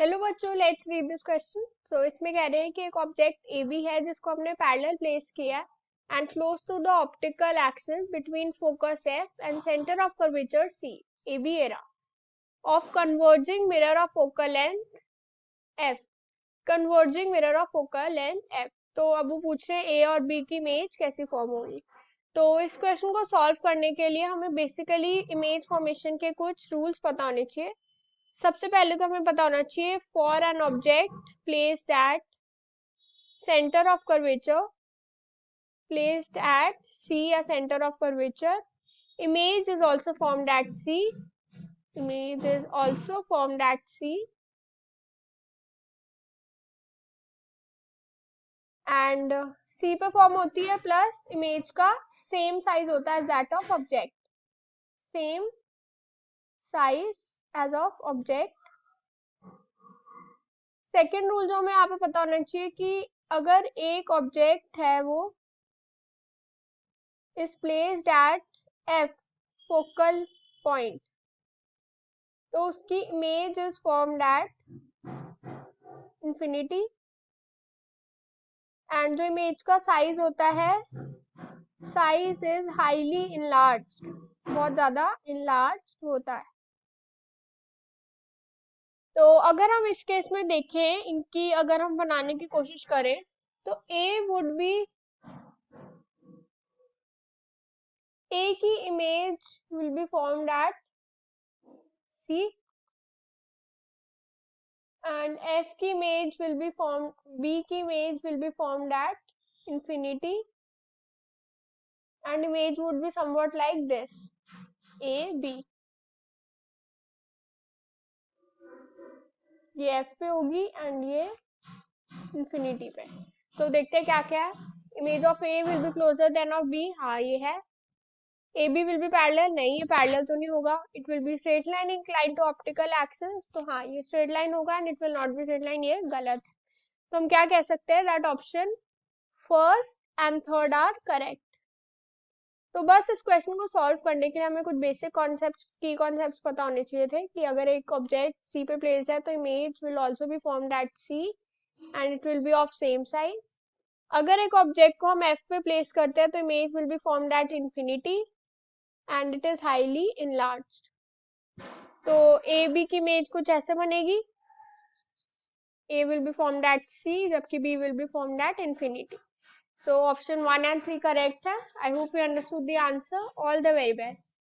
Hello बच्चों, let's read this question. तो इसमें कह रहे हैं कि एक ऑब्जेक्ट ए बी है जिसको हमने पैरेलल प्लेस किया है and close to the optical axis between focus F and centre of curvature C. A B arrow of converging mirror of focal length F. Converging mirror of focal length F. तो अब वो पूछ रहे हैं ए और B की image कैसी form होगी। तो इस क्वेश्चन को सॉल्व करने के लिए हमें बेसिकली इमेज फॉर्मेशन के कुछ रूल्स पता होने चाहिए। सबसे पहले तो हमें पता होना चाहिए for an object placed at centre of curvature, placed at C या centre of curvature, image is also formed at C, image is also formed at C and C पे फॉर्म होती है प्लस इमेज का same size होता है that of object, same size as of object. Second rule जो हमें यहाँ पे पता होना चाहिए कि अगर एक ऑब्जेक्ट है वो is placed at F focal point, तो उसकी image is formed at infinity and जो इमेज का साइज होता है साइज इज हाईली इनलार्ज्ड, बहुत ज्यादा इनलार्ज्ड होता है। तो अगर हम इस केस में देखें इनकी अगर हम बनाने की कोशिश करें तो ए की image will be formed at C and F की image will be formed, B की image will be formed at infinity and image would be somewhat like this, A, B. ये F पे होगी and ये infinity पे। तो देखते हैं क्या क्या है। Image of A will be closer than of B, हाँ ये है। AB will be parallel, नहीं ये parallel तो नहीं होगा। It will be straight line inclined to optical axis, तो हाँ ये straight line होगा and it will not be straight line, ये गलत है। तो हम क्या कह सकते हैं that option first and third are correct. तो बस इस क्वेश्चन को सॉल्व करने के लिए हमें कुछ बेसिक कॉन्सेप्ट्स की कॉन्सेप्ट्स पता होने चाहिए थे कि अगर एक ऑब्जेक्ट सी पे प्लेस है तो image will also be formed at C and it will be of same size. अगर एक ऑब्जेक्ट को हम एफ पे प्लेस करते हैं तो image will be formed at infinity and it is highly enlarged. तो ए बी की इमेज कुछ ऐसे बनेगी, A will be formed at C जबकि B will be formed at infinity. So option 1 and 3 correct है. I hope you understood the answer. All the very best.